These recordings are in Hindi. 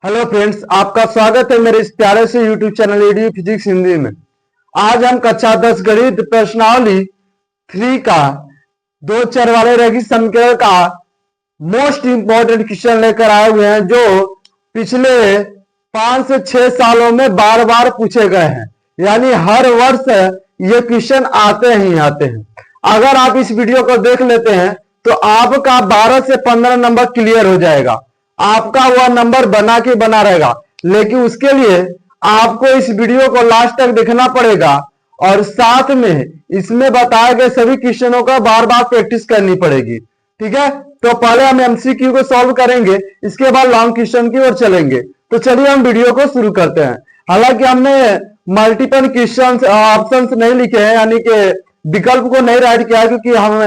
हेलो फ्रेंड्स, आपका स्वागत है मेरे इस प्यारे से YouTube channel edu physics Hindi में। आज हम कक्षा 10 गणित प्रश्नावली 3 का दो चर वाले रैखिक समीकरण का मोस्ट इंपॉर्टेंट क्वेश्चन लेकर आए हुए हैं, जो पिछले 5 से 6 सालों में बार बार पूछे गए हैं। यानी हर वर्ष ये क्वेश्चन आते ही आते हैं। अगर आप इस वीडियो को देख लेते हैं तो आपका 12 से 15 नंबर क्लियर हो जाएगा। आपका वह नंबर बना के बना रहेगा, लेकिन उसके लिए आपको इस वीडियो को लास्ट तक देखना पड़ेगा और साथ में इसमें बताए गए सभी क्वेश्चनों का बार बार प्रैक्टिस करनी पड़ेगी। ठीक है, तो पहले हम एमसीक्यू को सॉल्व करेंगे, इसके बाद लॉन्ग क्वेश्चन की ओर चलेंगे। तो चलिए हम वीडियो को शुरू करते हैं। हालांकि हमने मल्टीपल क्वेश्चन ऑप्शंस नहीं लिखे हैं, यानी कि विकल्प को नहीं राइट किया है, क्योंकि हम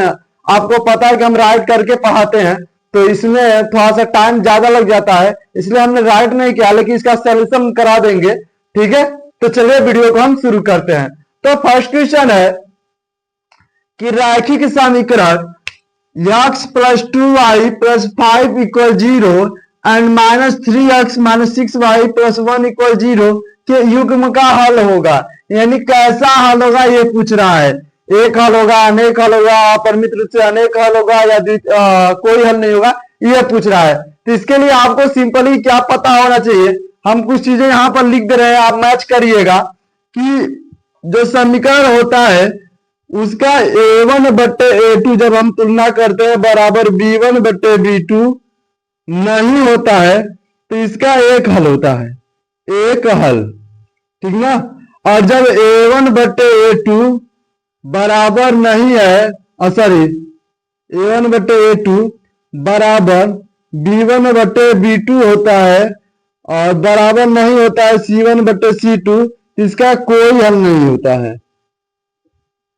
आपको पता है कि हम राइट करके पढ़ाते हैं, तो इसमें थोड़ा सा टाइम ज्यादा लग जाता है, इसलिए हमने राइट नहीं किया, लेकिन इसका सॉल्यूशन करा देंगे। ठीक है, तो चलिए वीडियो को हम शुरू करते हैं। तो फर्स्ट क्वेश्चन है कि रैखिक समीकरण x + 2y + 5 = 0 and -3x - 6y + 1 = 0 के युग्म का हल होगा। यानी कैसा हल होगा ये पूछ रहा है। एक हल होगा, अनेक हल होगा, अपरिमित रूप से अनेक हल होगा, या कोई हल नहीं होगा, ये पूछ रहा है। तो इसके लिए आपको सिंपली क्या पता होना चाहिए, हम कुछ चीजें यहां पर लिख दे रहे हैं, आप मैच करिएगा कि जो समीकरण होता है उसका a1/a2 जब हम तुलना करते हैं बराबर b1/b2 नहीं होता है, तो इसका एक हल होता है, एक हल। ठीक ना। और जब a1/a2 बराबर नहीं है, सॉरी, a1/a2 बराबर b1/b2 होता है और बराबर नहीं होता है c1/c2, इसका कोई हल नहीं होता है,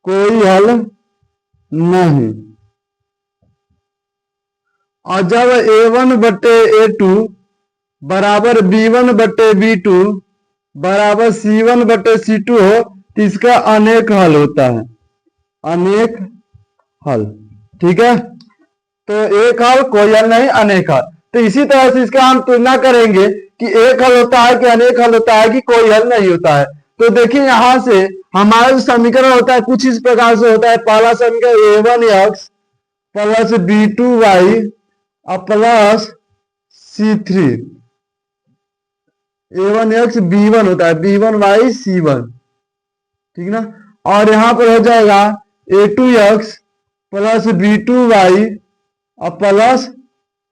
कोई हल नहीं। और जब a1/a2 बराबर b1/b2 बराबर c1/c2 हो, तो इसका अनेक हल होता है, अनेक हल। ठीक है, तो एक हल, कोई हल नहीं, अनेक हल। तो इसी तरह से इसका हम तुलना करेंगे कि एक हल होता है कि अनेक हल होता है कि कोई हल नहीं होता है। तो देखिए यहां से हमारा जो समीकरण होता है कुछ इस प्रकार से होता है। पहला समीकरण a1x + b2y + c3, a1x b1 होता है, b1y c1। ठीक ना। और यहां पर हो जाएगा a2x + b2y +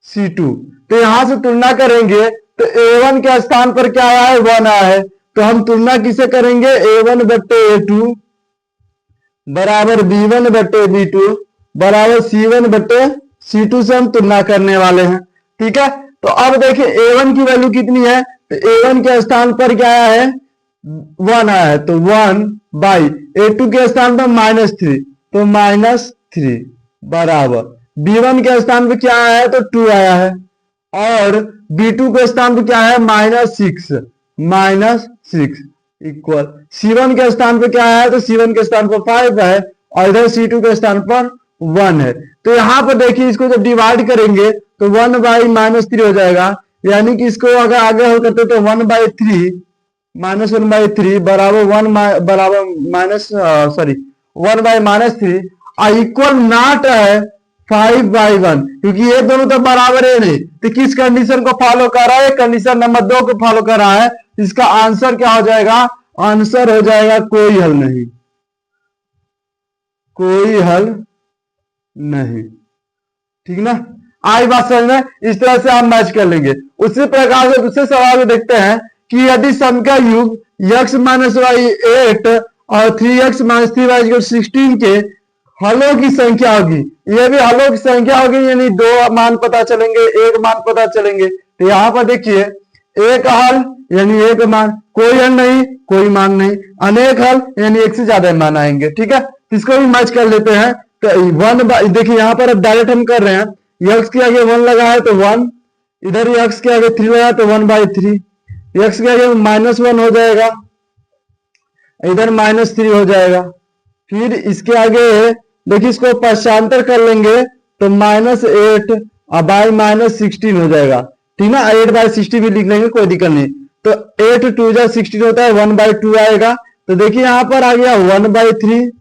c2। तो यहां से तुलना करेंगे तो a1 के स्थान पर क्या आया है, 1 आया है। तो हम तुलना किसे करेंगे, a1/a2 बराबर b1/b2 बराबर c1/c2 से हम तुलना करने वाले हैं। ठीक है, तो अब देखिए a1 की वैल्यू कितनी है, तो a1 के स्थान पर क्या आया है, 1 आया है, तो 1/a2 के स्थान पर -3, तो -3 बराबर b1 के स्थान पर क्या आया है, तो 2 आया है, और b2 के स्थान पर क्या है, -6 इक्वल c1 के स्थान पर क्या आया है, तो c1 के स्थान पर 5 है, और इधर c2 के स्थान पर 1 है। तो यहां पर देखिए इसको जब डिवाइड करेंगे तो 1/-3 हो जाएगा। यानी कि इसको अगर आगे हल करते तो 1/3 -1/3 बराबर 1 बराबर -3 इक्वल नॉट है 5/1, क्योंकि ये दोनों तो बराबर है नहीं। तो किस कंडीशन को फॉलो कर रहा है, कंडीशन नंबर 2 को फॉलो कर रहा है। इसका आंसर क्या हो जाएगा, आंसर हो जाएगा कोई हल नहीं, कोई हल नहीं। ठीक ना। आई बात समझ में, इस तरह से आप मैच कर लेंगे। उसी प्रकार से दूसरे सवाल में देखते हैं कि यदि समीकरण युग x - y 8 और 3x - 3y 16 के हलों की संख्या होगी, ये भी हलों की संख्या होगी, यानी 2 मान पता चलेंगे, 1 मान पता चलेंगे। तो यहां पर देखिए एक हल यानी 1 मान, कोई हल नहीं, कोई मान नहीं, अनेक हल यानी 1 से ज्यादा मान आएंगे। ठीक है, इसको भी मैच कर लेते हैं। तो 1 देखिए यहां पर अब डायरेक्ट हम कर रहे हैं, x के आगे 1 लगा है तो 1, इधर x के आगे 3 लगा है तो 1/3, x के आगे -1 हो जाएगा, इधर -3 हो जाएगा। फिर इसके आगे देखिए इसको पक्षांतर कर लेंगे तो -8 और बाई -16 हो जाएगा। ठीक ना, 8/60 भी लिख लेंगे, कोई दिक्कत नहीं। तो 8×2 = 16 होता है, 1/2 आएगा। तो देखिए यहाँ पर आ गया 1/3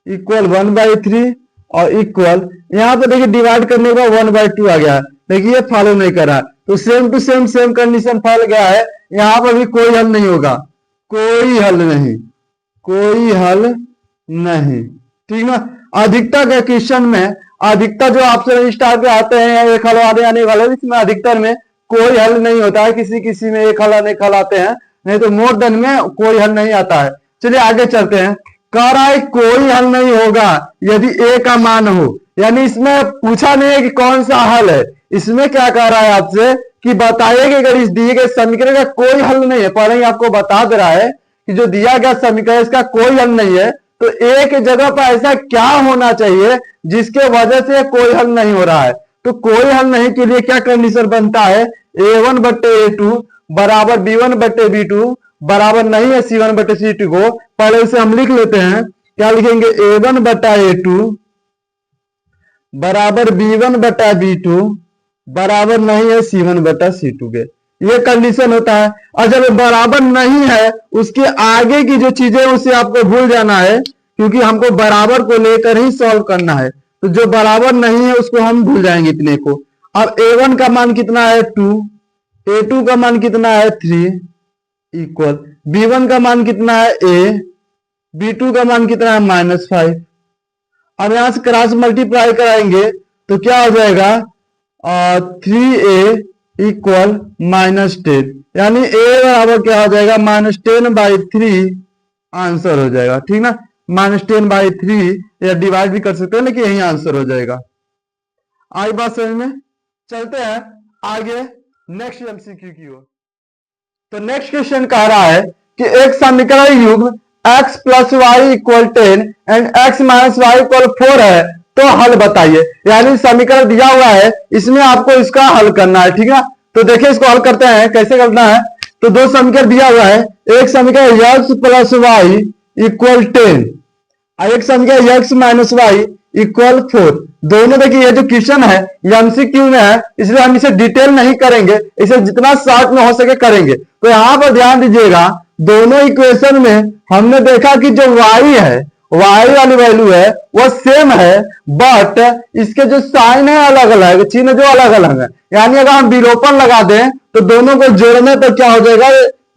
इक्वल 1/3 और इक्वल यहाँ पर देखिए डिवाइड करने के बाद 1/2 आ गया। देखिए फॉलो नहीं करा, तो सेम टू सेम कंडीशन फैल गया है। यहाँ पर भी कोई हल नहीं होगा, कोई हल नहीं, कोई हल नहीं, ठीक ना। अधिकतर के क्वेश्चन में अधिकतर जो ऑप्शन स्टार पे आते हैं एक हल आने वाले, इसमें अधिकतर में कोई हल नहीं होता है, किसी किसी में एक हल एक हल आते हैं, नहीं तो मोर देन में कोई हल नहीं आता है। चलिए आगे चलते हैं। कह रहा है कोई हल नहीं होगा यदि ए का मान हो, यानी इसमें पूछा नहीं है कि कौन सा हल है, इसमें क्या कह रहा है आपसे कि बताइए कि अगर इस दिए गए समीकरण का कोई हल नहीं है, पहले ही आपको बता दे रहा है कि जो दिया गया समीकरण इसका कोई हल नहीं है, तो ए की जगह पर ऐसा क्या होना चाहिए जिसके वजह से कोई हल नहीं हो रहा है। तो कोई हल नहीं के लिए क्या कंडीशन बनता है, a1/a2 बराबर b1/b2 बराबर नहीं है c1/c2 को। पहले इसे हम लिख लेते हैं, क्या लिखेंगे, a1/a2 बराबर b1/b2 बराबर नहीं है c1/c2 के। ये कंडीशन होता है। और जब बराबर नहीं है उसके आगे की जो चीजें उसे आपको भूल जाना है, क्योंकि हमको बराबर को लेकर ही सॉल्व करना है। तो जो बराबर नहीं है उसको हम भूल जाएंगे इतने को। अब a1 का मान कितना है 2, a2 का मान कितना है 3 इक्वल b1 का मान कितना है a, b2 का मान कितना है -5। अब यहां से क्रॉस मल्टीप्लाई कराएंगे तो क्या हो जाएगा 3a इक्वल -10, यानी a बराबर क्या हो जाएगा -10/3 आंसर हो जाएगा, ठीक ना। -10/3 या डिवाइड भी कर सकते हैं, लेकिन यही आंसर हो जाएगा। आई बात समझ में। चलते हैं आगे नेक्स्ट एमसीक्यू की ओर। तो नेक्स्ट क्वेश्चन कह रहा है कि एक समीकरण युग्म x + y = 10 and x - y = 4 है, तो हल बताइए। यानी समीकरण दिया हुआ है, इसमें आपको इसका हल करना है, ठीक है। तो देखिए इसको हल करते हैं, कैसे करना है। तो दो समीकरण दिया हुआ है, एक समीकरण x + y = 10 और एक समीकरण x - y = 4। दोनों देखिए ये जो क्वेश्चन है एमसीक्यू में है, इसलिए हम इसे डिटेल नहीं करेंगे, इसे जितना शॉर्ट में हो सके करेंगे। तो यहां पर ध्यान दीजिएगा, दोनों इक्वेशन में हमने देखा कि जो y है, y वाली वैल्यू है वो सेम है, बट इसके जो साइन है अलग अलग, चिन्ह जो अलग अलग है। यानी अगर हम विलोपन लगा दें तो दोनों को जोड़ने पर क्या हो जाएगा,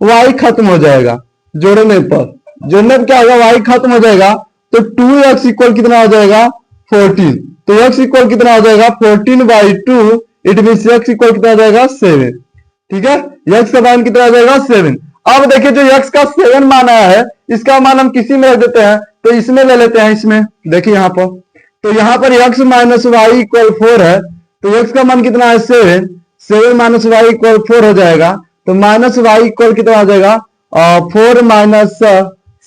y खत्म हो जाएगा। जोड़ने पर क्या होगा, y खत्म हो जाएगा। तो 2x इक्वल कितना हो जाएगा 14। तो x इक्वल कितना हो जाएगा 14/2, इट मीन x इक्वल कितना हो जाएगा 7, ठीक है। x का मान कितना हो जाएगा 7। अब देखिए जो x का 7 मान आया है, इसका मान हम किसी में रख देते हैं, तो इसमें ले लेते हैं, इसमें देखिए यहाँ पर। तो यहाँ पर x - y = 4 है, तो x का मान कितना है 7, 7 - y = 4 हो जाएगा। तो -y इक्वल कितना हो जाएगा 4 -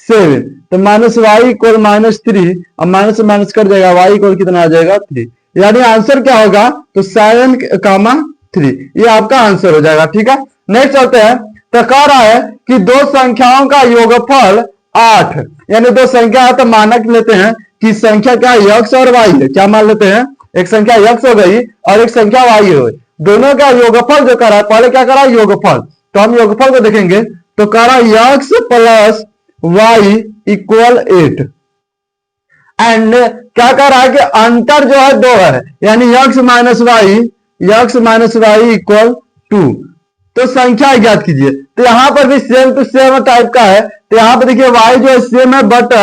7, तो -y = -3 और माइनस माइनस कर जाएगा, y इक्वल कितना आ जाएगा 3। यानी आंसर क्या होगा, तो 7,3 ये आपका आंसर हो जाएगा, ठीक है। नेक्स्ट चलते हैं। तो कह रहा है कि दो संख्याओं का योगफल 8, यानी दो संख्या है तो मानक लेते हैं कि संख्या क्या x और y है। क्या मान लेते हैं, एक संख्या x हो गई और एक संख्या y हो गई, दोनों का योगफल जो कर रहा है, पहले क्या कर रहा है योगफल, तो हम योगफल को देखेंगे। तो कह रहा है x + y = 8 एंड क्या कर रहा है कि अंतर जो है 2 है, यानी x - y = 2। तो संख्या ज्ञात कीजिए। तो यहां पर भी सेम टू सेम टाइप का है। तो यहां पर देखिए y जो है सेम है, बट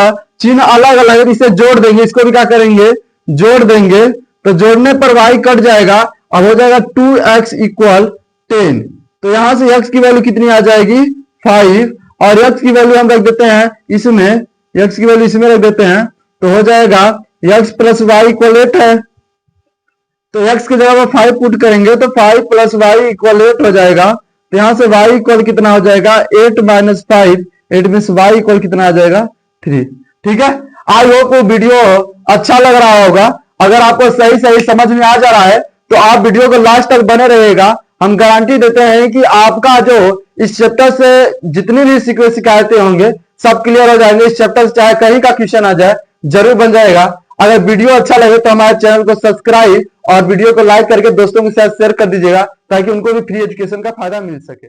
चिन्ह अलग अलग है, इसे जोड़ देंगे, इसको भी क्या करेंगे जोड़ देंगे। तो जोड़ने पर y कट जाएगा, अब हो जाएगा 2x = 10। तो यहां से x की वैल्यू कितनी आ जाएगी 5, और x की वैल्यू हम रख देते हैं इसमें, x की वैल्यू इसमें रख देते हैं। तो हो जाएगा x + y = 8 है, तो x की जगह पर 5 पुट करेंगे, तो 5 + y = 8 हो जाएगा। तो यहां से y इक्वल कितना हो जाएगा 8 - 5, इट मींस y इक्वल कितना आ जाएगा 3, ठीक है। आई होप वो वीडियो अच्छा लग रहा होगा। अगर आपको सही सही समझ में आ जा रहा है तो आप वीडियो को लास्ट तक बने रहिएगा। हम गारंटी देते हैं कि आपका जो इस चैप्टर से जितनी भी शिकायतें होंगे सब क्लियर हो जाएंगे। इस चैप्टर से चाहे कहीं का क्वेश्चन आ जाए जरूर बन जाएगा। अगर वीडियो अच्छा लगे तो हमारे चैनल को सब्सक्राइब और वीडियो को लाइक करके दोस्तों के साथ शेयर कर दीजिएगा, ताकि उनको भी फ्री एजुकेशन का फायदा मिल सके।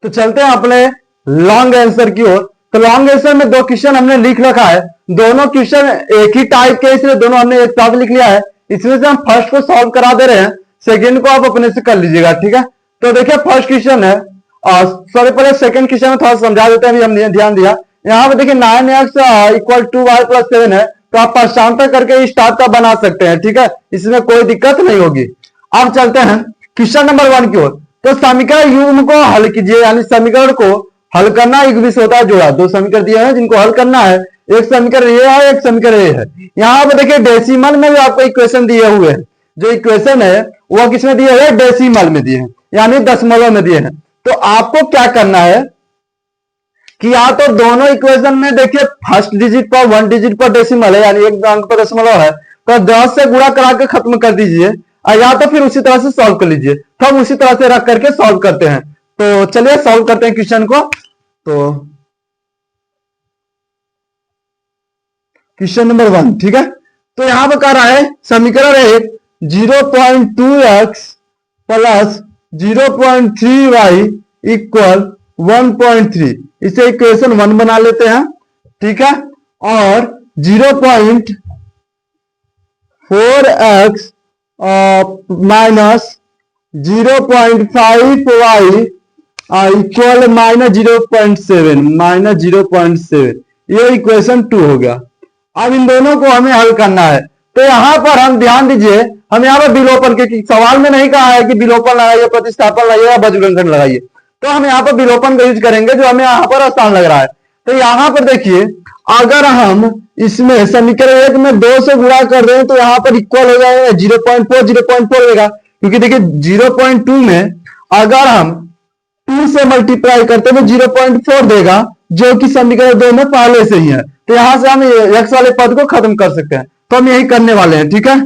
तो चलते हैं अपने लॉन्ग आंसर की ओर। तो लॉन्ग आंसर में दो क्वेश्चन हमने लिख रखा है, दोनों क्वेश्चन एक ही टाइप के, इसलिए दोनों हमने एक साथ लिख लिया है। इसमें से हम फर्स्ट को सॉल्व करा दे रहे हैं, सेकंड को आप अपने से कर लीजिएगा, ठीक है। तो देखिए फर्स्ट क्वेश्चन है, सॉरी पहले सेकंड क्वेश्चन में थोड़ा समझा देते हैं, अभी हमने ध्यान दिया। यहाँ पे देखिए 9x equal to Y plus 7 है, तो आप पक्षांतर करके इस टाइप का बना सकते हैं, ठीक है, इसमें कोई दिक्कत नहीं होगी। अब चलते हैं क्वेश्चन नंबर 1 की ओर। तो समीकरण युग्म को हल कीजिए, यानी समीकरण को हल करना एक विषय होता है जोड़ा। दो समीकरण दिए हैं जिनको हल करना है, एक समीकरण ये है, एक समीकरण ये है। यहाँ पे देखिए डेसिमल में भी आपको इक्वेशन दिए हुए हैं, जो इक्वेशन है वो किसमें दिए हैं, डेसिमल में दिए हैं, यानी दशमलव में दिए हैं। तो आपको क्या करना है कि या तो दोनों इक्वेशन में देखिए फर्स्ट डिजिट पर 1 डिजिट पर डेसिमल है, यानी एक अंक पर दशमलव है, तो 10 से गुणा करा के खत्म कर दीजिए, या तो फिर उसी तरह से सॉल्व कर लीजिए। तो हम उसी तरह से रख करके सॉल्व करते हैं। तो चलिए सॉल्व करते हैं क्वेश्चन को। तो क्वेश्चन नंबर 1, ठीक है। तो यहां पर कह रहा है समीकरण 1 0.2x प्लस 0.3y इक्वल 1.3, इसे इक्वेशन 1 बना लेते हैं, ठीक है। और 0.4x माइनस 0.5y इक्वल -0.7, ये इक्वेशन 2 हो गया। अब इन दोनों को हमें हल करना है। तो यहां पर हम ध्यान दीजिए, हम यहाँ पर विलोपन के सवाल में नहीं कहा है कि विलोपन लगाइए, प्रतिस्थापन लगाइए या बजगंकन लगाइए, तो हम यहाँ पर विलोपन का यूज करेंगे, जो हमें यहाँ पर आसान लग रहा है। तो यहाँ पर देखिए अगर हम इसमें समीकरण 1 में 2 से गुणा कर रहे हैं तो यहाँ पर इक्वल हो जाएगा 0.4 होगा, क्योंकि देखिए 0.2 में अगर हम 2 से मल्टीप्लाई करते हैं तो 0.4 देगा, जो कि समीकरण 2 में पहले से ही है। तो यहां से हम x वाले पद को खत्म कर सकते हैं, तो हम यही करने वाले हैं, ठीक है।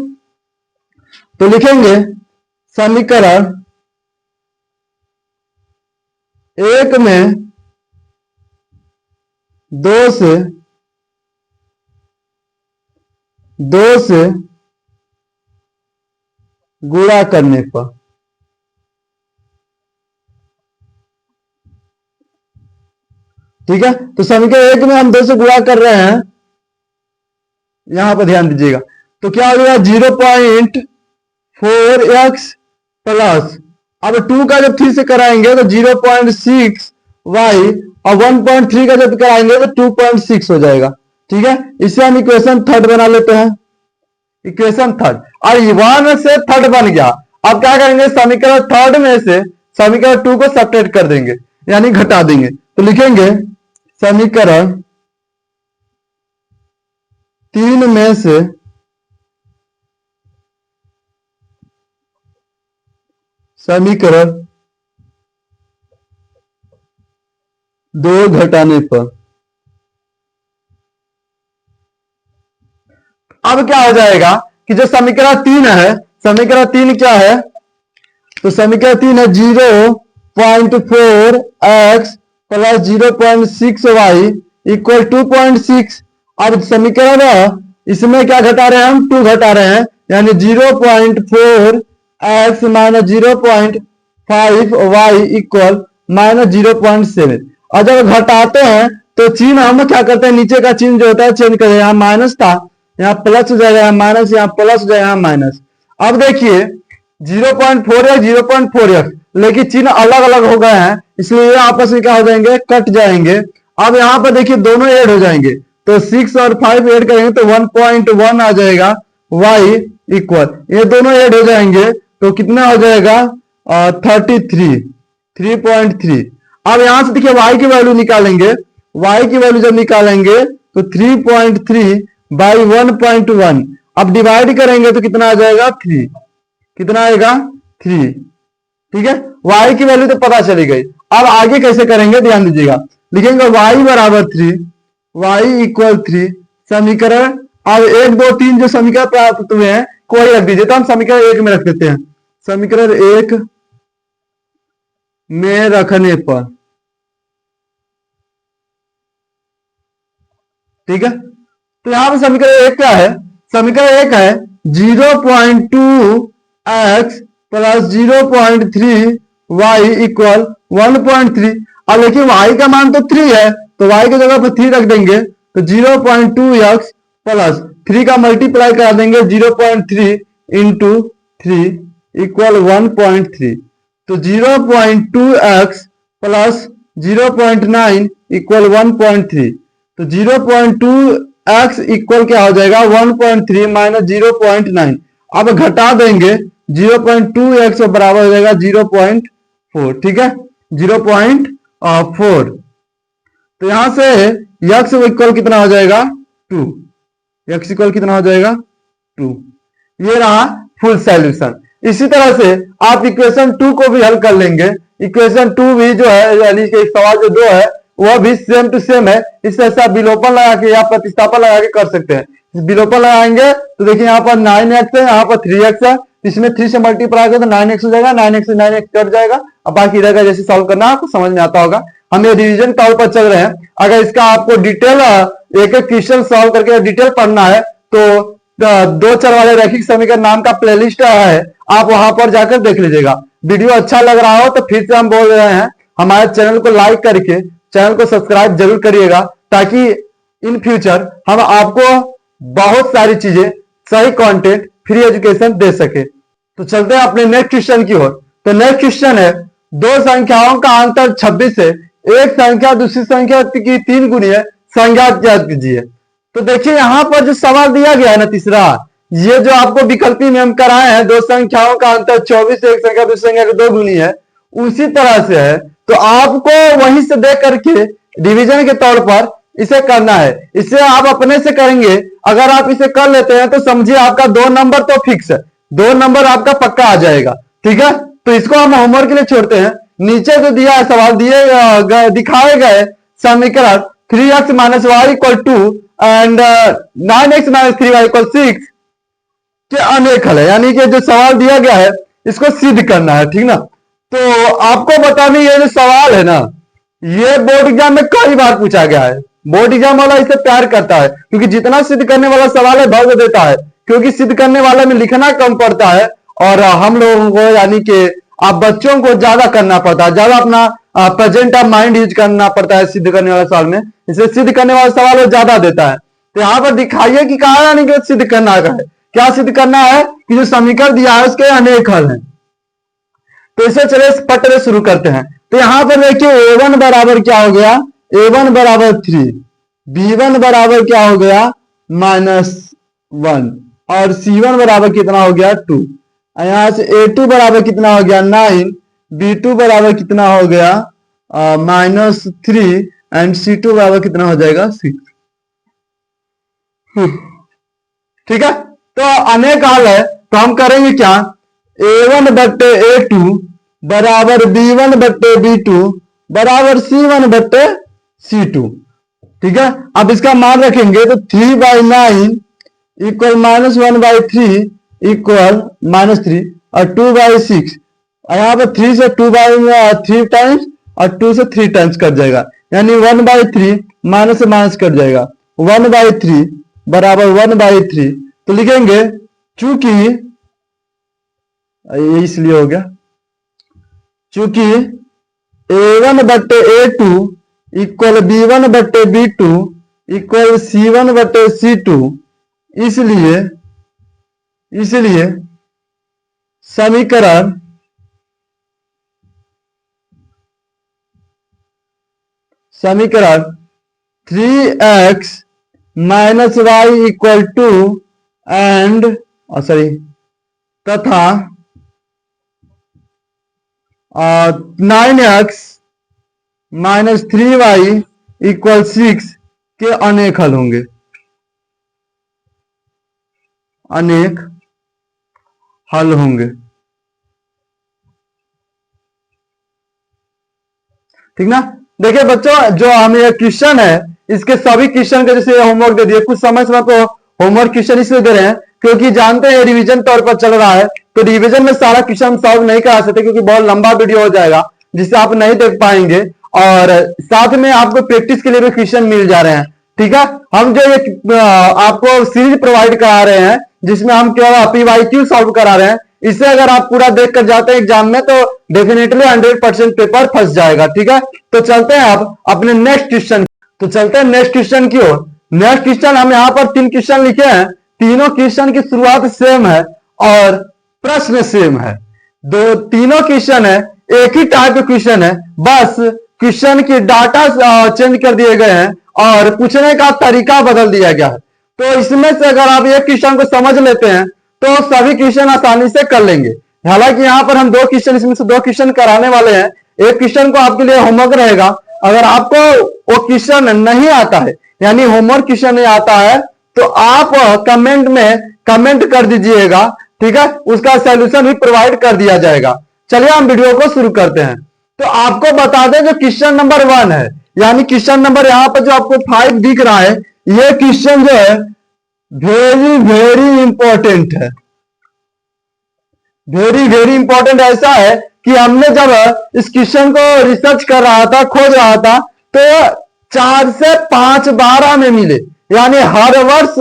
तो लिखेंगे समीकरण 1 में 2 से गुणा करने पर, ठीक है। तो समीकरण 1 में हम 2 से गुणा कर रहे हैं, यहां पर ध्यान दीजिएगा। तो क्या हो गया 0.4x प्लस, अब 2 का जब 3 से कराएंगे तो 0.6y और 1.3 का जब कराएंगे तो 2.6 हो जाएगा, ठीक है। इसे हम इक्वेशन 3 बना लेते हैं, इक्वेशन 3। और 1 से 3 बन गया। अब क्या करेंगे, समीकरण 3 में से समीकरण 2 को सब्ट्रैक्ट कर देंगे, यानी घटा देंगे। तो लिखेंगे समीकरण 3 में से समीकरण 2 घटाने पर, अब क्या हो जाएगा कि जो समीकरण 3 है, समीकरण 3 क्या है, तो समीकरण 3 है 0.4x प्लस 0.6y इक्वल 2.6। अब समीकरण इसमें क्या घटा रहे हैं, हम 2 घटा रहे हैं, यानी 0.4x माइनस 0.5y इक्वल -0.7। और जब घटाते हैं तो चिन्ह हम क्या करते हैं, नीचे का चिन्ह जो होता है चेंज कर, यहाँ माइनस था यहाँ प्लस हो जाएगा, यहाँ माइनस, यहाँ प्लस हो जाएगा, यहाँ माइनस। अब देखिए 0.4x 0.4x, लेकिन चिन्ह अलग अलग हो गए हैं, इसलिए ये आपस में क्या हो जाएंगे, कट जाएंगे। अब यहाँ पर देखिए दोनों ऐड हो जाएंगे, तो 6 और 5 ऐड करेंगे तो 1.1 आ जाएगा, y इक्वल, ये दोनों ऐड हो जाएंगे तो कितना हो जाएगा 3.3। अब यहां से देखिए y की वैल्यू निकालेंगे, y की वैल्यू जब निकालेंगे तो 3.3 बाई 1.1, अब डिवाइड करेंगे तो कितना आ जाएगा 3, कितना आएगा 3, ठीक है। y की वैल्यू तो पता चली गई। अब आगे कैसे करेंगे ध्यान दीजिएगा, लिखेंगे y बराबर 3, y इक्वल 3 समीकरण। अब 1 2 3 जो समीकरण प्राप्त हुए हैं कोई रख दीजिए, तो हम समीकरण 1 में रख देते हैं, समीकरण 1 में रखने पर, ठीक है। तो यहाँ पे समीकरण एक क्या है, समीकरण एक है 0.2x प्लस 0.3 y इक्वल 1.3। अब लेकिन y का मान तो 3 है, तो y की जगह पर 3 रख देंगे, तो 0.2x प्लस 3 का मल्टीप्लाई करा देंगे 0.3 इंटू 3 इक्वल 1.3। तो 0.2x प्लस 0.9 इक्वल 1.3। तो 0.2x इक्वल क्या हो जाएगा 1.3 माइनस 0.9। अब घटा देंगे 0.2x बराबर हो जाएगा 0.4। ठीक है, 0.4। तो यहां से x इक्वल कितना हो जाएगा 2। x इक्वल कितना हो जाएगा 2। ये रहा फुल सॉल्यूशन। इसी तरह से आप इक्वेशन 2 को भी हल कर लेंगे। इक्वेशन 2 भी जो है यानी कि सवाल जो 2 है वह भी सेम टू सेम है। इससे ऐसा विलोपन लगा के या प्रतिस्थापन लगा के कर सकते हैं। विलोपन लगाएंगे तो देखिए यहाँ पर 9x है, यहाँ पर 3x है, इसमें 3 से मल्टीप्लाई करें तो 9x हो जाएगा, 9x से 9x कट जाएगा। अब बाकी रहेगा जैसे सॉल्व करना आपको समझ में आता होगा। हम ये रिवीजन तौर पर चल रहे हैं। अगर इसका आपको डिटेल एक एक क्वेश्चन सॉल्व करके डिटेल पढ़ना है तो दो चर वाले रैखिक समीकरण नाम का प्लेलिस्ट है, आप वहां पर जाकर देख लीजिएगा। वीडियो अच्छा लग रहा हो तो फिर से हम बोल रहे हैं हमारे चैनल को लाइक करके चैनल को सब्सक्राइब जरूर करिएगा, ताकि इन फ्यूचर हम आपको बहुत सारी चीजें सही कंटेंट फ्री एजुकेशन दे सके। तो चलते हैं अपने नेक्स्ट क्वेश्चन की ओर। तो नेक्स्ट क्वेश्चन है दो संख्याओं का अंतर 26 है, एक संख्या दूसरी संख्या की 3 गुनी है, संख्या ज्ञात कीजिए। तो देखिए यहाँ पर जो सवाल दिया गया है ना तीसरा, ये जो आपको विकल्पी में हम कराए हैं दो संख्याओं का अंतर 24 एक संख्या दूसरी संख्या की 2 गुनी है, उसी तरह से है। तो आपको वहीं से देख करके डिवीजन के तौर पर इसे करना है। इसे आप अपने से करेंगे, अगर आप इसे कर लेते हैं तो समझिए आपका 2 नंबर तो फिक्स है, 2 नंबर आपका पक्का आ जाएगा। ठीक है, तो इसको हम होमवर्क के लिए छोड़ते हैं। नीचे जो दिया है सवाल दिखाए गए समीकरण 3x minus y equal 2 and 9x minus 3y equal 6 के अनेक हल है, यानी कि जो सवाल दिया गया है इसको सिद्ध करना है। ठीक ना, तो आपको बता दें ये जो सवाल है ना, ये बोर्ड एग्जाम में कई बार पूछा गया है। बोर्ड एग्जाम वाला इसे प्यार करता है क्योंकि जितना सिद्ध करने वाला सवाल है भर देता है, क्योंकि सिद्ध करने वाले में लिखना कम पड़ता है और हम लोगों को यानी कि आप बच्चों को ज्यादा करना पड़ता है, ज्यादा अपना प्रेजेंट ऑफ माइंड यूज करना पड़ता है सिद्ध करने वाले सवाल में, इसे सिद्ध करने वाला सवाल वो ज्यादा देता है। तो यहाँ पर दिखाइए कि कहा यानी कि सिद्ध करना है, क्या सिद्ध करना है कि जो समीकरण दिया है उसके अनेक हल हैं। तो इसे चले पट में शुरू करते हैं। तो यहां पर देखिए a1 बराबर क्या हो गया, a1 बराबर 3, b1 बराबर क्या हो गया -1 और c1 बराबर कितना हो गया 2। यहां से a2 बराबर कितना हो गया 9, b2 बराबर कितना हो गया -3 एंड c2 बराबर कितना हो जाएगा 6। ठीक है, तो अनेक हल है। तो हम करेंगे क्या, a1 बट्टे a2 बराबर b1 बट्टे b2 बराबर c1 बट्टे c2। ठीक है, अब इसका मान रखेंगे तो 3/9 इक्वल -1/3 इक्वल -3 और 2/6। यहाँ पर 3 से 2/3 टाइम्स और 2 से 3 टाइम्स कट जाएगा, यानी 1/3 माइनस से माइनस कट जाएगा, 1/3 बराबर 1/3। तो लिखेंगे चूंकि ये इसलिए हो गया चूंकि a1 बट्टे a2 इक्वल b1 बट्टे b2 इक्वल c1 बट्टे c2, इसलिए समीकरण 3x minus y equal 2 and तथा 9x माइनस 3y इक्वल 6 के अनेक हल होंगे, अनेक हल होंगे। ठीक ना, देखिए बच्चों जो हमें क्वेश्चन है इसके सभी क्वेश्चन के जैसे होमवर्क दे दिए, कुछ समय को होमवर्क क्वेश्चन इसलिए दे रहे हैं क्योंकि जानते हैं रिवीजन तौर पर चल रहा है, तो रिवीजन में सारा क्वेश्चन सॉल्व नहीं करा सकते क्योंकि बहुत लंबा वीडियो हो जाएगा जिससे आप नहीं देख पाएंगे, और साथ में आपको प्रैक्टिस के लिए भी क्वेश्चन मिल जा रहे हैं। ठीक है। हम जो ये आपको सीरीज प्रोवाइड करा रहे हैं जिसमें हम केवल पीवाईक्यू सॉल्व करा रहे हैं, इसे अगर आप पूरा देख कर जाते हैं एग्जाम में तो डेफिनेटली 100% पेपर फंस जाएगा। ठीक है, तो चलते हैं आप अपने नेक्स्ट क्वेश्चन। तो चलते हैं नेक्स्ट क्वेश्चन की ओर। नेक्स्ट क्वेश्चन हम यहाँ पर 3 क्वेश्चन लिखे हैं, तीनों क्वेश्चन की शुरुआत सेम है और प्रश्न सेम है। तीनों क्वेश्चन है, एक ही टाइप के क्वेश्चन है, बस क्वेश्चन की डाटा चेंज कर दिए गए हैं और पूछने का तरीका बदल दिया गया है। तो इसमें से अगर आप एक क्वेश्चन को समझ लेते हैं तो सभी क्वेश्चन आसानी से कर लेंगे। हालांकि यहाँ पर हम 2 क्वेश्चन, इसमें से 2 क्वेश्चन कराने वाले हैं। एक क्वेश्चन को आपके लिए होमवर्क रहेगा, अगर आपको वो क्वेश्चन नहीं आता है यानी होमवर्क क्वेश्चन नहीं आता है तो आप कमेंट में कमेंट कर दीजिएगा। ठीक है, उसका सॉल्यूशन भी प्रोवाइड कर दिया जाएगा। चलिए हम वीडियो को शुरू करते हैं। तो आपको बता दें जो क्वेश्चन नंबर 1 है, यानी क्वेश्चन नंबर यहाँ पर जो आपको 5 दिख रहा है, ये क्वेश्चन जो है वेरी वेरी इंपॉर्टेंट है। वेरी वेरी इंपॉर्टेंट ऐसा है कि हमने जब इस क्वेश्चन को रिसर्च कर रहा था, खोज रहा था, तो 4 से 5 बार हमें मिले, यानी हर वर्ष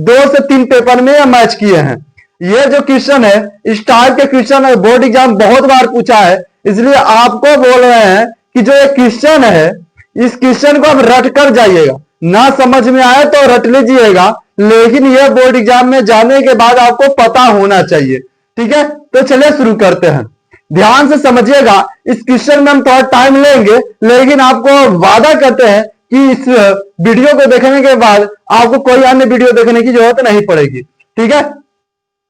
2 से 3 पेपर में यह मैच किए हैं। ये जो क्वेश्चन है इस टाइप के क्वेश्चन है, बोर्ड एग्जाम बहुत बार पूछा है, इसलिए आपको बोल रहे हैं कि जो ये क्वेश्चन है इस क्वेश्चन को आप रट कर जाइएगा, ना समझ में आए तो रट लीजिएगा, लेकिन यह बोर्ड एग्जाम में जाने के बाद आपको पता होना चाहिए। ठीक है, तो चलिए शुरू करते हैं। ध्यान से समझिएगा, इस क्वेश्चन में हम थोड़ा टाइम लेंगे, लेकिन आपको वादा करते हैं कि इस वीडियो को देखने के बाद आपको कोई अन्य वीडियो देखने की जरूरत नहीं पड़ेगी। ठीक है,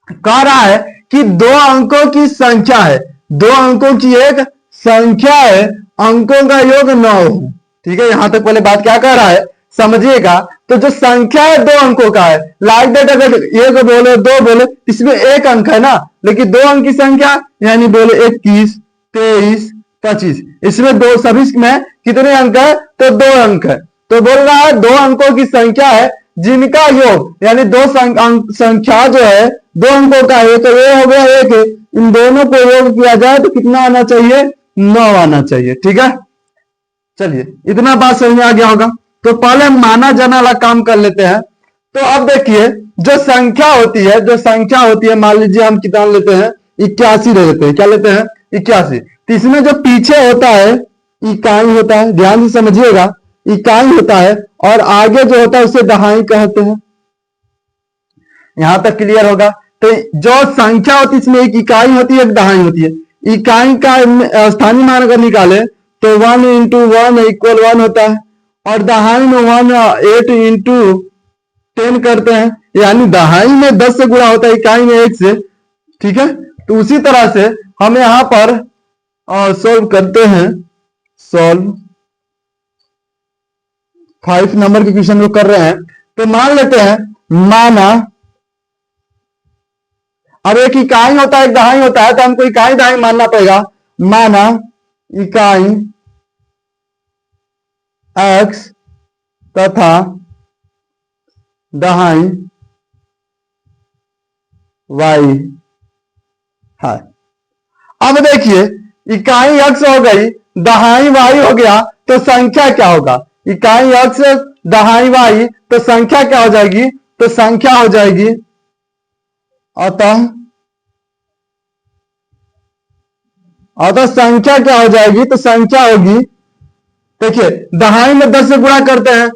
कह रहा है कि 2 अंकों की संख्या है, 2 अंकों की एक संख्या है, अंकों का योग 9 है। ठीक है, यहां तक पहले बात क्या कह रहा है समझिएगा। तो जो संख्या है 2 अंकों का है, लाइक दैट अगर 1 बोले 2 बोले इसमें 1 अंक है ना, लेकिन 2 अंक की संख्या यानी बोले 21, 23, 25, इसमें 2 सभी में कितने अंक है तो 2 अंक है। तो बोल रहा है 2 अंकों की संख्या है जिनका योग यानी 2 संख्या जो है 2 अंकों का है, तो ये हो गया 1 है, इन दोनों को योग किया जाए तो कितना आना चाहिए 9 आना चाहिए। ठीक है, चलिए इतना बात समझ में आ गया होगा। तो पहले माना जाने वाला काम कर लेते हैं। तो अब देखिए जो संख्या होती है, जो संख्या होती है, मान लीजिए हम कितना लेते हैं 81 ले लेते हैं, क्या लेते हैं 81। तो इसमें जो पीछे होता है इकाई होता है, ध्यान से समझिएगा, इकाई होता है और आगे जो होता है उसे दहाई कहते हैं। यहां तक क्लियर होगा। तो जो संख्या होती है इसमें एक इकाई होती है एक दहाई होती है। इकाई का स्थानीय मान अगर निकाले तो 1 × 1 = 1 होता है और दहाई में 1 8 × 10 करते हैं, यानी दहाई में 10 से गुणा होता है, इकाई में 1 से। ठीक है, तो उसी तरह से हम यहां पर सॉल्व करते हैं। सॉल्व 5 नंबर के क्वेश्चन को कर रहे हैं। तो मान लेते हैं, माना अब एक इकाई होता है एक दहाई होता है, तो हमको इकाई दहाई मानना पड़ेगा। माना इकाई x तथा दहाई y है। अब देखिए इकाई x हो गई, दहाई y हो गया, तो संख्या क्या होगा, इकाई x दहाई y, तो संख्या क्या हो जाएगी, तो संख्या हो जाएगी अतः संख्या क्या हो जाएगी, तो संख्या होगी, देखिए दहाई में 10 से गुणा करते हैं,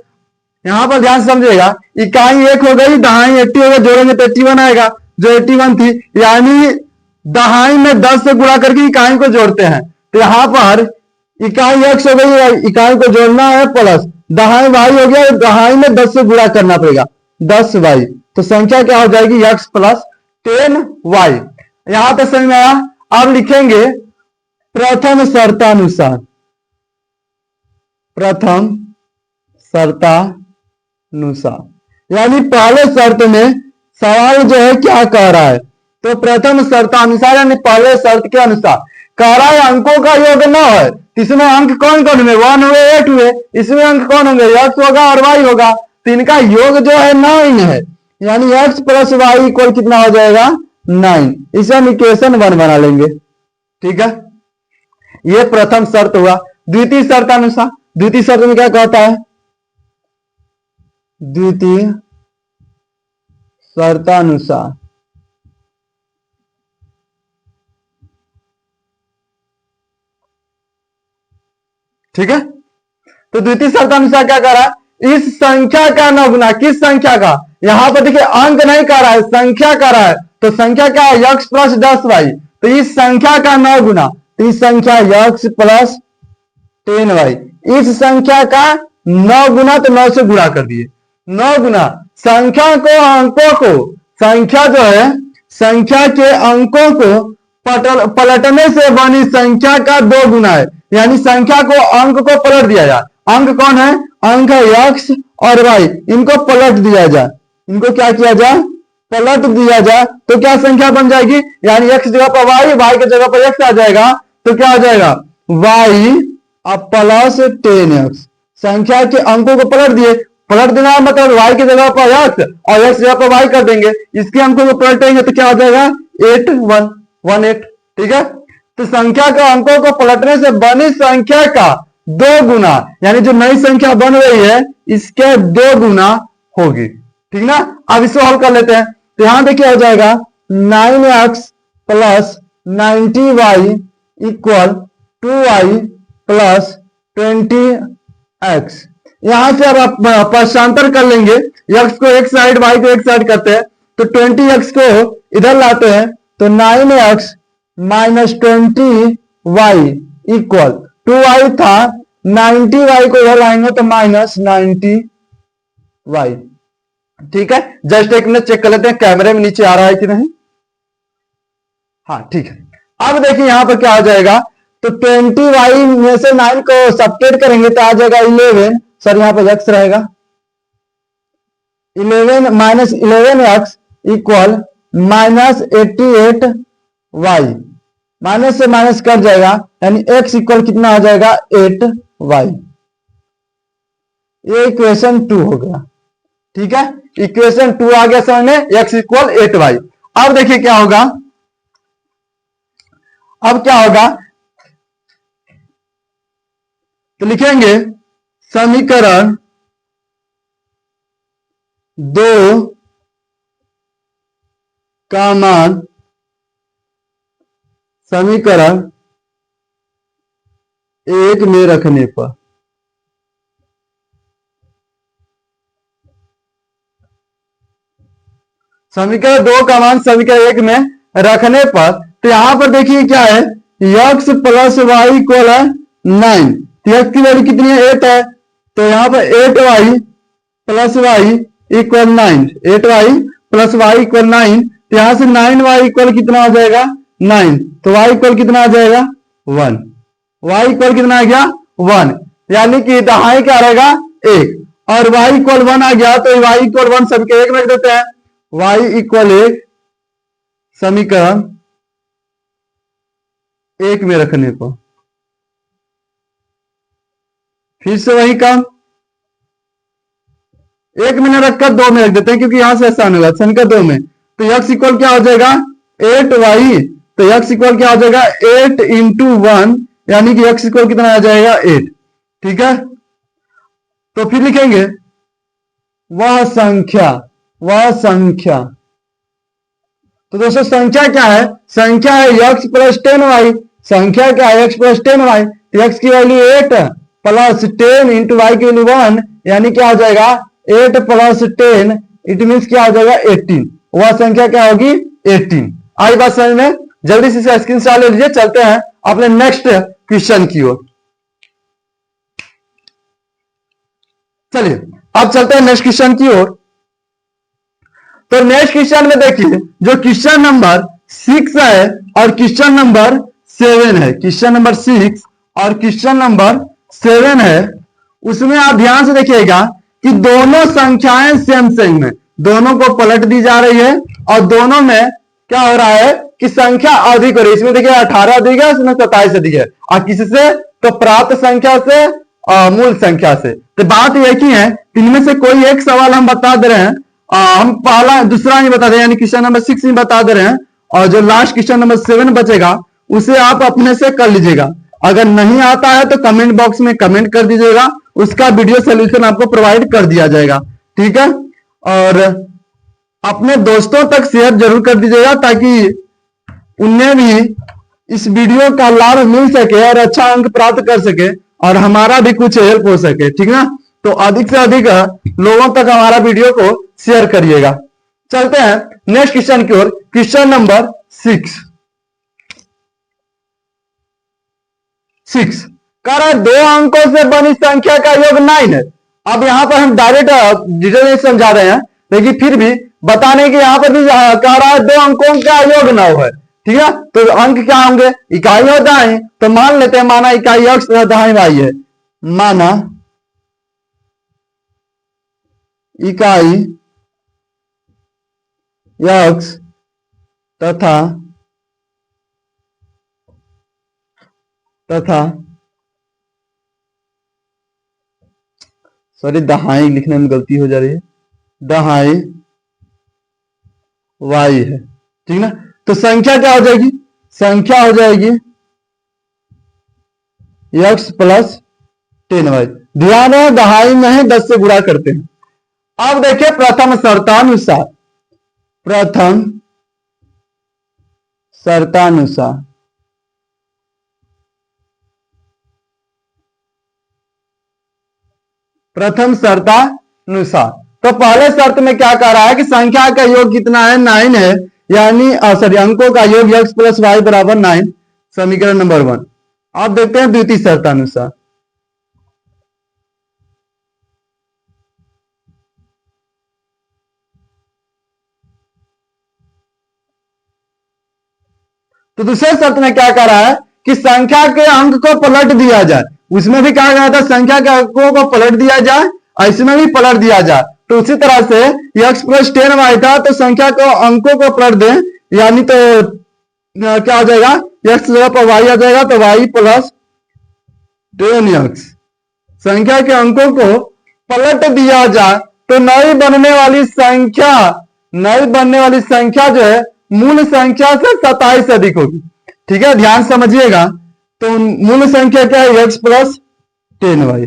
यहां पर ध्यान समझिएगा, इकाई 1 हो गई, दहाई 80 हो गई, जोड़ेंगे तो 81 आएगा, जो 81 थी, यानी दहाई में 10 से गुणा करके इकाई को जोड़ते हैं। तो यहां पर इकाई x हो गई, इकाई को जोड़ना है, प्लस दहाई y हो गया, दहाई में 10 से गुणा करना पड़ेगा 10y, तो संख्या क्या हो जाएगी x + 10y। यहां तक समझ में आया। अब लिखेंगे प्रथम शर्तानुसार, प्रथम शर्तानुसार, यानी पहले शर्त में सवाल जो है क्या कह रहा है, तो प्रथम शर्तानुसार यानी पहले शर्त के अनुसार कह रहा है अंकों का योग 9 है। इसमें अंक कौन कौन हुए, 1 हुए 8 हुए, इसमें अंक कौन होंगे x होगा और y होगा, तो इनका योग जो है 9 है, यानी x + y = कितना हो जाएगा 9। इसे हम इक्वेशन 1 बना लेंगे। ठीक है, ये प्रथम शर्त हुआ। द्वितीय शर्तानुसार, द्वितीय शर्त में क्या कहता है, द्वितीय शर्तानुसार। ठीक है, तो द्वितीय शर्तानुसार क्या कह रहा है, इस संख्या का 9 गुना, किस संख्या का, यहां पर देखिए अंक नहीं कह रहा है, संख्या कह रहा है, तो संख्या क्या है, x प्लस 10y, तो इस संख्या का 9 गुना, तो इस संख्या x प्लस 10y, इस संख्या का 9 गुना, तो 9 से गुणा कर दिए, 9 गुना संख्या को, अंकों को, संख्या जो है संख्या के अंकों को पलटने से बनी संख्या का 2 गुना है, यानी संख्या को, अंक को पलट दिया जाए। अंक कौन है, अंक है x और y, इनको पलट दिया जाए, इनको क्या किया जाए, पलट दिया जाए, तो क्या संख्या बन जाएगी, यानी x जगह पर y की जगह पर x आ जाएगा, तो क्या आ जाएगा y अब प्लस 10x, संख्या के अंकों को पलट दिए, पलट देना मतलब y की जगह पर x और x जगह पर y कर देंगे, इसके अंकों को पलटेंगे तो क्या हो जाएगा 8 ठीक है, तो संख्या के अंकों को पलटने से बनी संख्या का 2 गुना, यानी जो नई संख्या बन रही है इसके 2 गुना होगी। ठीक ना, अब इसको हल कर लेते हैं, तो यहां देखिए हो जाएगा 9x plus 90y equal 2y plus 20x। यहां से अब आप पक्षांतर कर लेंगे, x को एक साइड y को एक साइड करते हैं, तो 20x को इधर लाते हैं, तो 9x minus 20y equal 2y था, 90y को इधर लाएंगे तो माइनस 90y। ठीक है, जस्ट एक मिनट चेक कर लेते हैं कैमरे में नीचे आ रहा है कि नहीं। हाँ ठीक है, अब देखिए यहां पर क्या आ जाएगा, तो 20y में से 9 को सब्ट्रैक्ट करेंगे तो आ जाएगा 11, सर यहां पर x रहेगा, 11 minus 11x equal minus 88y, minus से माइनस कट जाएगा, यानी x इक्वल कितना आ जाएगा 8y। ये इक्वेशन 2 हो गया। ठीक है, इक्वेशन 2 आ गया समझ में, x इक्वल 8y। अब देखिए क्या होगा, अब क्या होगा, तो लिखेंगे समीकरण 2 का मान समीकरण 1 में रखने पर, समीकरण 2 का मान समीकरण 1 में रखने पर, तो यहां पर देखिए क्या है, x प्लस वाई इक्वल है 9, तो x की वैल्यू कितनी है 8 है, तो यहां पर 8y plus y equal 9, 8y plus y equal 9, तो यहां से 9y इक्वल कितना आ जाएगा 9, तो y इक्वल कितना आ जाएगा 1, y इक्वल कितना आ गया 1, यानी कि दहाई क्या रहेगा 1, और y इक्वल 1 आ गया, तो y इक्वल 1 सबके 1 में रख देते हैं, y इक्वल 1 समीकरण 1 में रखने पर, फिर से वही काम 1 में रखकर 2 में रख देते हैं, क्योंकि यहां से आसान होगा, समीकरण 2 में, तो x इक्वल क्या हो जाएगा 8y, तो x इक्वल क्या हो जाएगा 8 इंटू 1, यानी कि x इक्वल कितना आ जाएगा 8। ठीक है, तो फिर लिखेंगे वह संख्या, तो दोस्तों संख्या क्या है, संख्या है x प्लस 10y, संख्या क्या है x प्लस 10y, तो x की वैल्यू 8 प्लस 10 इंटू y की वैल्यू 1, यानी क्या आ जाएगा 8 प्लस 10, इट मीन्स क्या आ जाएगा 18, वह संख्या क्या होगी 18। आई बात समझ में, जल्दी से इसे स्क्रीनशॉट ले लीजिए, चलते हैं अपने नेक्स्ट क्वेश्चन की ओर। चलिए अब चलते हैं नेक्स्ट क्वेश्चन की ओर। तो नेक्स्ट क्वेश्चन में देखिए, जो क्वेश्चन नंबर 6 है और क्वेश्चन नंबर 7 है, क्वेश्चन नंबर 6 और क्वेश्चन नंबर 7 है, उसमें आप ध्यान से देखिएगा कि दोनों संख्याएं सेम सेम में, दोनों को पलट दी जा रही है और दोनों में क्या हो रहा है कि संख्या अधिक हो रही है। इसमें देखिए 18 अधिक है, इसमें 27 अधिक है, और किससे, तो प्राप्त संख्या से मूल संख्या से। तो बात यह की है, इनमें से कोई एक सवाल हम बता दे रहे हैं, हम पहला दूसरा नहीं बता दे, यानी क्वेश्चन नंबर 6 नहीं बता दे रहे हैं, और जो लास्ट क्वेश्चन नंबर 7 बचेगा उसे आप अपने से कर लीजिएगा। अगर नहीं आता है तो कमेंट बॉक्स में कमेंट कर दीजिएगा, उसका वीडियो सोल्यूशन आपको प्रोवाइड कर दिया जाएगा। ठीक है। और अपने दोस्तों तक शेयर जरूर कर दीजिएगा ताकि उन्हें भी इस वीडियो का लाभ मिल सके और अच्छा अंक प्राप्त कर सके और हमारा भी कुछ हेल्प हो सके, ठीक ना। तो अधिक से अधिक लोगों तक हमारा वीडियो को शेयर करिएगा। चलते हैं नेक्स्ट क्वेश्चन की ओर। क्वेश्चन नंबर 6 कह रहा है 2 अंकों से बनी संख्या का योग 9 है। अब यहां पर हम डायरेक्ट डिटेल नहीं समझा रहे हैं, लेकिन फिर भी बताने के यहां पर भी कह रहा है 2 अंकों का योग 9 है, ठीक है। तो अंक क्या होंगे, इकाई और दहाई। तो मान लेते हैं, माना इकाई x तथा दहाई y है, माना इकाई x तथा सॉरी दहाई लिखने में गलती हो जा रही है, दहाई y है, ठीक ना। तो संख्या क्या हो जाएगी, संख्या हो जाएगी x प्लस 10y। ध्यान है दहाई में है 10 से गुणा करते हैं। अब देखिए प्रथम शर्तानुसार, प्रथम शर्तानुसार प्रथम शर्तानुसार तो पहले शर्त में क्या कह रहा है कि संख्या का योग कितना है, 9 है, यानी सॉरी अंकों का योग x प्लस वाई बराबर 9, समीकरण नंबर 1। आप देखते हैं द्वितीय शर्तानुसार। तो दूसरे शर्त में क्या कह रहा है कि संख्या के अंक को पलट दिया जाए। उसमें भी कहा गया था संख्या के अंकों को पलट दिया जाए, इसमें भी पलट दिया जाए। तो उसी तरह से x प्लस 10y था, तो संख्या को अंकों को पलट दें, यानी तो क्या हो जाएगा, x जगह पर y आ जाएगा, तो y प्लस 10x। संख्या के अंकों को पलट दिया जाए तो नई बनने वाली संख्या जो है मूल संख्या से 27 अधिक होगी, ठीक है। ध्यान समझिएगा। तो मूल संख्या क्या है, x प्लस 10y।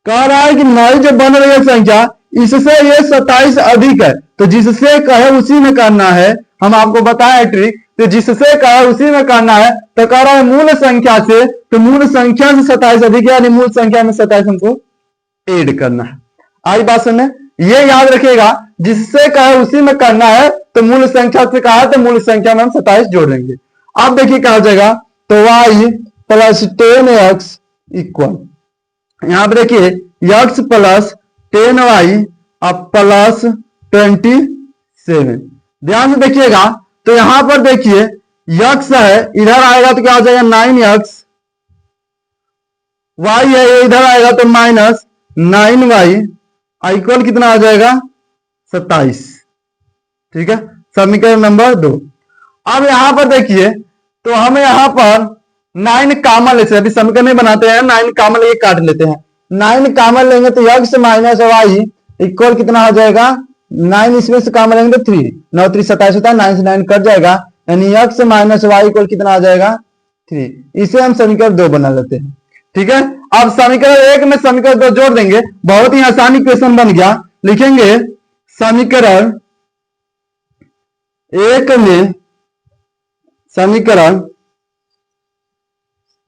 कह रहा है कि नई जो बन रही है संख्या, इससे ये 27 अधिक है, तो जिससे कहे उसी में करना है। हम आपको बताया ट्रिक, तो जिससे कहे उसी में करना है। तो कह रहा है मूल संख्या से, तो मूल संख्या से 27 अधिक है, यानी मूल संख्या में 27 हमको ऐड करना है। आई बात सुनने, ये याद रखिएगा, जिससे कहे उसी में करना है। तो मूल संख्या से कहा तो मूल संख्या में हम 27 जोड़ देंगे। अब देखिए क्या हो जाएगा, तो y प्लस 10x इक्वल, यहां पर देखिए x प्लस 10y अब प्लस 27। ध्यान से देखिएगा। तो यहां पर देखिए x है, इधर आएगा तो क्या हो जाएगा 9x, y है इधर आएगा तो माइनस 9y, इक्वल कितना आ जाएगा 27, ठीक है। समीकरण नंबर 2। अब यहां पर देखिए, तो हमें यहां पर 9 कॉमन लेते हैं, अभी समीकरण नहीं बनाते हैं, 9 कॉमन लेके काट लेते हैं। 9 कॉमन लेंगे तो x माइनस y इक्वल कितना हो जाएगा, 9 इसमें से कॉमन लेंगे तो 3, 9 3 27 होता है, 9 से 9 कट जाएगा, यानी x माइनस y इक्वल कितना आ जाएगा 3। इसे हम समीकरण 2 बना लेते हैं, ठीक है। अब समीकरण 1 में समीकरण 2 जोड़ देंगे, बहुत ही आसानी क्वेश्चन बन गया। लिखेंगे समीकरण 1 में समीकरण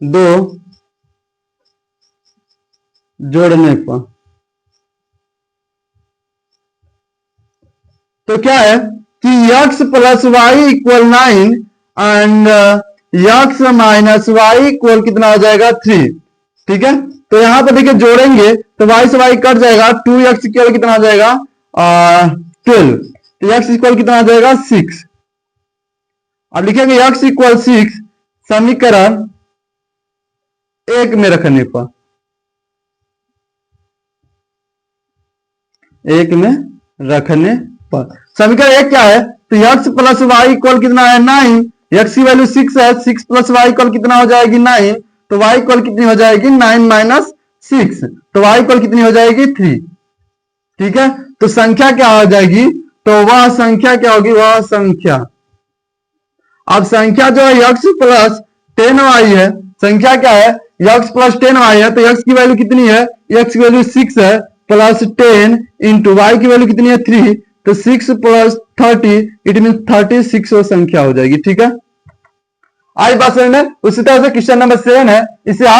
2 जोड़ने पर तो क्या है कि x plus y equal 9 and x minus y equal कितना हो जाएगा 3, ठीक है। तो यहां पर देखिए जोड़ेंगे तो y से y कट जाएगा, 2x इक्वल कितना आ जाएगा 12, तो x इक्वल कितना आ जाएगा 6। अब लिखेंगे x इक्वल 6 समीकरण 1 में रखने पर, 1 में रखने पर समीकरण 1 क्या है, तो x प्लस वाई इक्वल कितना है 9, x की वैल्यू 6 है, 6 प्लस वाई इक्वल कितना हो जाएगी 9, तो y इक्वल कितनी हो जाएगी 9 माइनस 6, तो y इक्वल कितनी हो जाएगी 3, ठीक है। तो संख्या क्या हो जाएगी, तो वह संख्या क्या होगी, वह संख्या, अब संख्या जो है x प्लस 10y है, संख्या क्या है x प्लस 10y है, तो x की वैल्यू कितनी है, x की वैल्यू 6 है, प्लस 10 इंटू वाई की वैल्यू कितनी है 3, तो 6 प्लस 30 इट मीन 36 वो संख्या हो जाएगी। ठीक है, आई बात समझ में। उसी तरह से क्वेश्चन नंबर 7 है, इसे